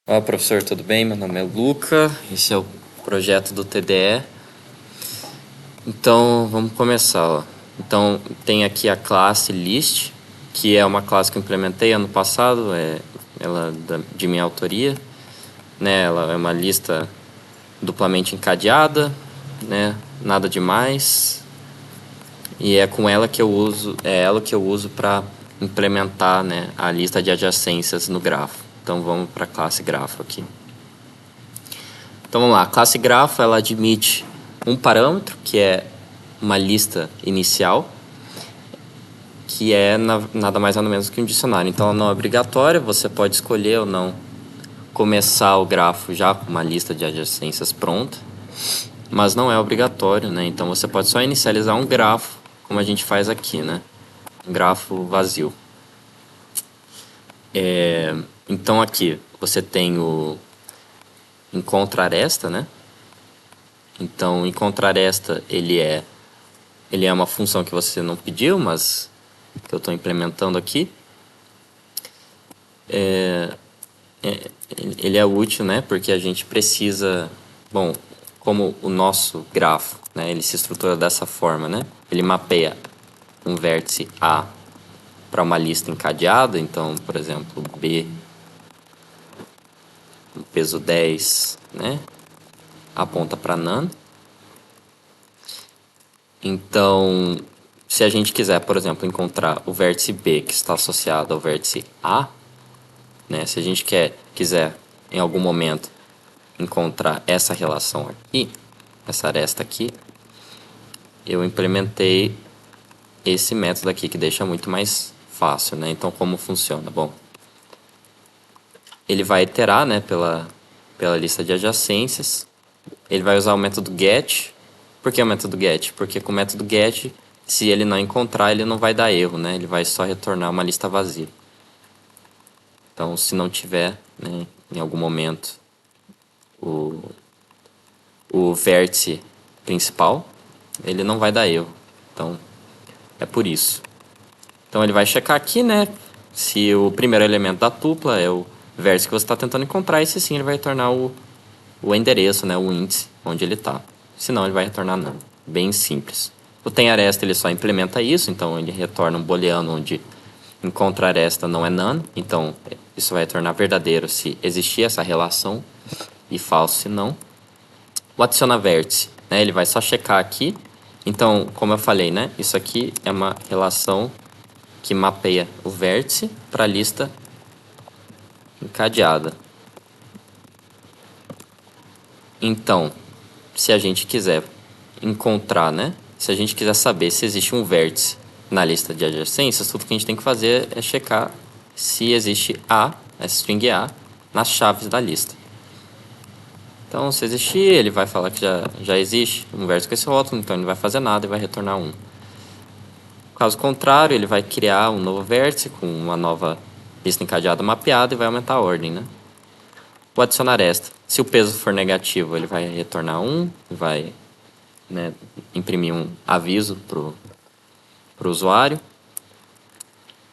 Olá, professor, tudo bem? Meu nome é Luca, esse é o projeto do TDE. Então, vamos começar, ó. Então, tem aqui a classe list, que é uma classe que eu implementei ano passado, ela de minha autoria, né? Ela é uma lista duplamente encadeada, né? Nada demais. E é com ela que eu uso, para implementar, né, a lista de adjacências no grafo. Então, vamos para a classe grafo aqui. Então vamos lá, a classe grafo ela admite um parâmetro, que é uma lista inicial, que é nada mais nada menos que um dicionário. Então ela não é obrigatória, você pode escolher ou não começar o grafo já com uma lista de adjacências pronta, mas não é obrigatório, né? Então você pode só inicializar um grafo, como a gente faz aqui, né? Um grafo vazio. Então aqui você tem o encontrar esta, né? Então encontrar esta ele é uma função que você não pediu, mas que eu estou implementando aqui. Ele é útil, né? Porque a gente precisa... Bom, como o nosso grafo, né? Ele se estrutura dessa forma, né? Ele mapeia um vértice A para uma lista encadeada. Então, por exemplo, B, peso 10, né? Aponta para none. Então, se a gente quiser, por exemplo, encontrar o vértice B que está associado ao vértice A, né? Se a gente quiser, em algum momento, encontrar essa relação aqui, essa aresta aqui, eu implementei esse método aqui, que deixa muito mais fácil, né? Então, como funciona? Bom, ele vai iterar, né, pela lista de adjacências. Ele vai usar o método get. Por que o método get? Porque com o método get, se ele não encontrar, ele não vai dar erro, né? Ele vai só retornar uma lista vazia. Então, se não tiver, né, em algum momento, o vértice principal, ele não vai dar erro. Então, é por isso. Então, ele vai checar aqui, né, se o primeiro elemento da tupla é o vértice que você está tentando encontrar, e se sim, ele vai retornar o endereço, né, o índice onde ele está. Senão, ele vai retornar none. Bem simples. O tem aresta, ele só implementa isso, então ele retorna um booleano onde encontrar aresta não é none. Então, isso vai retornar verdadeiro se existir essa relação e falso se não. O adiciona vértice, né, ele vai só checar aqui. Então, como eu falei, né, isso aqui é uma relação que mapeia o vértice para a lista encadeada. Então, se a gente quiser encontrar, né, se a gente quiser saber se existe um vértice na lista de adjacências, tudo que a gente tem que fazer é checar se existe A, essa string A, nas chaves da lista. Então, se existir, ele vai falar que já existe um vértice com esse rótulo, então ele não vai fazer nada e vai retornar 1. Caso contrário, ele vai criar um novo vértice com uma nova lista encadeada mapeada e vai aumentar a ordem, né? Vou adicionar esta. Se o peso for negativo, ele vai retornar 1, vai, né, imprimir um aviso para o usuário.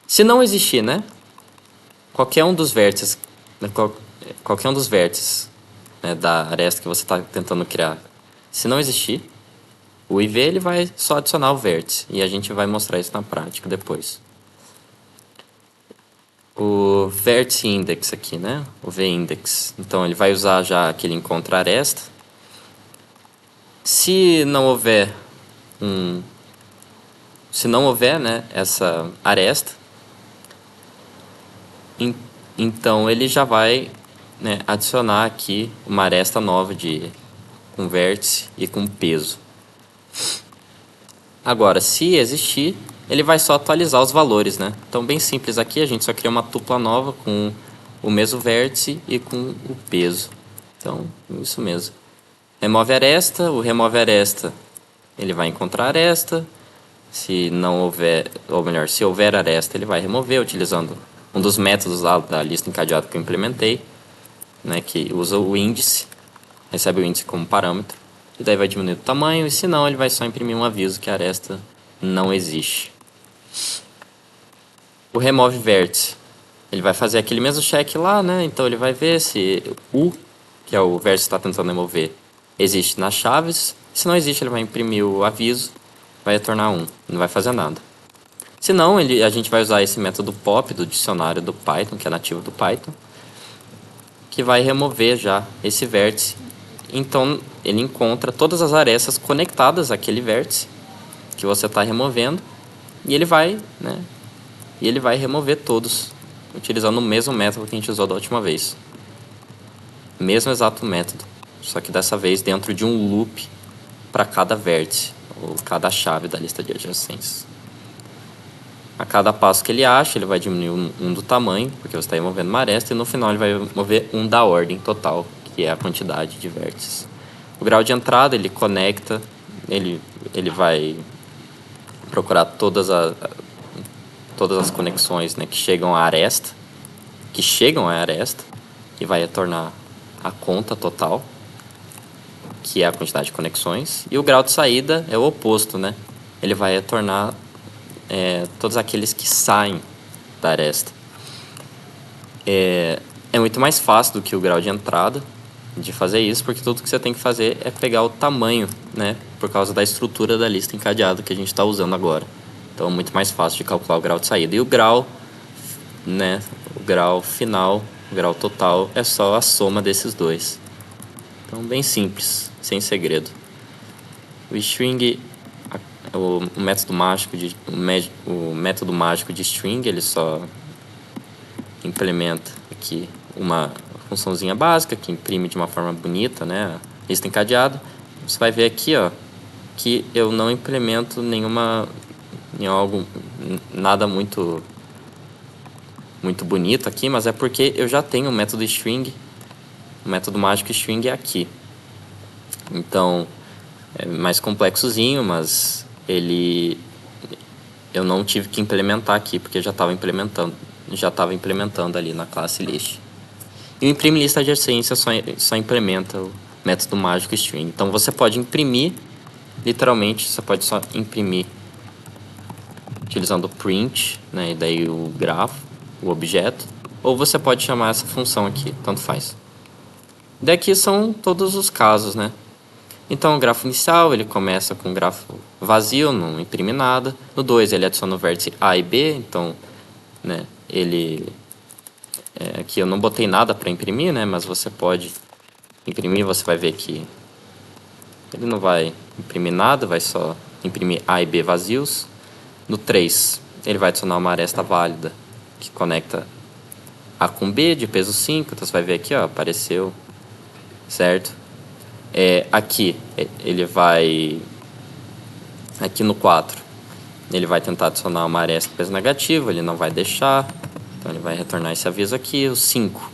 Se não existir, né, qualquer um dos vértices, né, da aresta que você está tentando criar, se não existir, o IV ele vai só adicionar o vértice, e a gente vai mostrar isso na prática depois. O vértice index aqui, né? O vindex. Então ele vai usar já aquele encontra aresta. Se não houver né, essa aresta, então ele já vai, né, adicionar aqui uma aresta nova com vértice e com peso. Agora, se existir, ele vai só atualizar os valores, né? Então, bem simples aqui, a gente só cria uma tupla nova com o mesmo vértice e com o peso. Então, isso mesmo. Remove aresta, o remove aresta, ele vai encontrar aresta. Se não houver, ou melhor, se houver aresta, ele vai remover utilizando um dos métodos lá da lista encadeada que eu implementei, né, que usa o índice, recebe o índice como parâmetro. E daí vai diminuir o tamanho, e se não, ele vai só imprimir um aviso que a aresta não existe. O remove vértice, ele vai fazer aquele mesmo check lá, né? Então ele vai ver se U, que é o vértice que está tentando remover, existe nas chaves. Se não existe, ele vai imprimir o aviso, vai retornar 1, não vai fazer nada. Se não, a gente vai usar esse método pop do dicionário do Python, que é nativo do Python, que vai remover já esse vértice. Então ele encontra todas as arestas conectadas àquele vértice que você está removendo e ele vai, né? E ele vai remover todos, utilizando o mesmo método que a gente usou da última vez. Mesmo exato método, só que dessa vez dentro de um loop para cada vértice, ou cada chave da lista de adjacências. A cada passo que ele acha, ele vai diminuir um do tamanho, porque você está removendo uma aresta, e no final ele vai remover um da ordem total, que é a quantidade de vértices. O grau de entrada, ele conecta, ele vai procurar todas as conexões, né, que chegam à aresta, e vai retornar a conta total, que é a quantidade de conexões. E o grau de saída é o oposto, né? Ele vai retornar todos aqueles que saem da aresta. É muito mais fácil do que o grau de entrada de fazer isso, porque tudo que você tem que fazer é pegar o tamanho, né? Por causa da estrutura da lista encadeada que a gente está usando agora. Então é muito mais fácil de calcular o grau de saída. E o grau, né? O grau final, o grau total, é só a soma desses dois. Então bem simples, sem segredo. O string, o método mágico de string, ele só implementa aqui uma funçãozinha básica que imprime de uma forma bonita, né, a lista encadeada. Você vai ver aqui, ó, que eu não implemento nada muito bonito aqui, mas é porque eu já tenho o método string, o método mágico string é aqui. Então é mais complexozinho, mas eu não tive que implementar aqui porque já estava implementando ali na classe list. E o imprime lista adjacência só implementa o método mágico string. Então você pode imprimir, literalmente, você pode só imprimir utilizando o print, né, e daí o grafo, o objeto, ou você pode chamar essa função aqui, tanto faz. Daqui são todos os casos, né? Então o grafo inicial, ele começa com um grafo vazio, não imprime nada. No 2 ele adiciona o vértice A e B, então, né, aqui eu não botei nada para imprimir, né, mas você pode imprimir, você vai ver que ele não vai imprimir nada, vai só imprimir A e B vazios. No 3 ele vai adicionar uma aresta válida que conecta A com B de peso 5, então você vai ver aqui, ó, apareceu, certo? Aqui ele vai, aqui no 4 ele vai tentar adicionar uma aresta de peso negativo, ele não vai deixar, então ele vai retornar esse aviso aqui. O 5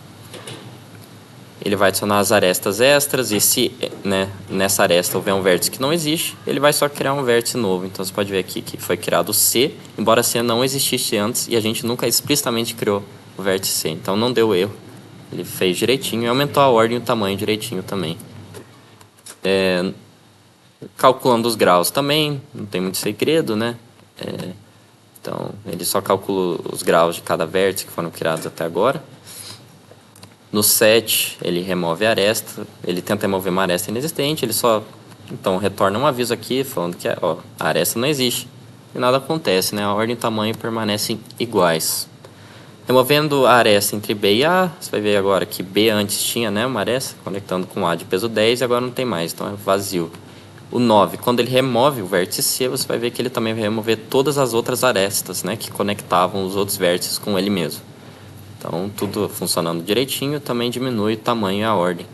ele vai adicionar as arestas extras, e se, né, nessa aresta houver um vértice que não existe, ele vai só criar um vértice novo. Então você pode ver aqui que foi criado o C, embora C não existisse antes e a gente nunca explicitamente criou o vértice C, então não deu erro, ele fez direitinho e aumentou a ordem e o tamanho direitinho também. Calculando os graus também, não tem muito segredo, né? Então ele só calcula os graus de cada vértice que foram criados até agora. No 7 ele remove a aresta, ele tenta remover uma aresta inexistente, ele só então retorna um aviso aqui falando que a aresta não existe e nada acontece, né? A ordem e o tamanho permanecem iguais. Removendo a aresta entre B e A, você vai ver agora que B antes tinha, né, uma aresta conectando com A de peso 10 e agora não tem mais, então é vazio. O 9, quando ele remove o vértice C, você vai ver que ele também vai remover todas as outras arestas, né, que conectavam os outros vértices com ele mesmo. Então, tudo funcionando direitinho, também diminui o tamanho e a ordem.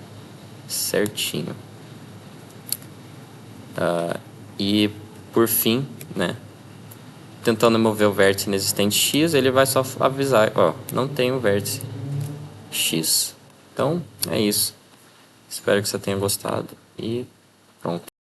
Certinho. E, por fim, né, tentando mover o vértice inexistente X, ele vai só avisar, ó, não tem o vértice X. Então, é isso. Espero que você tenha gostado e pronto.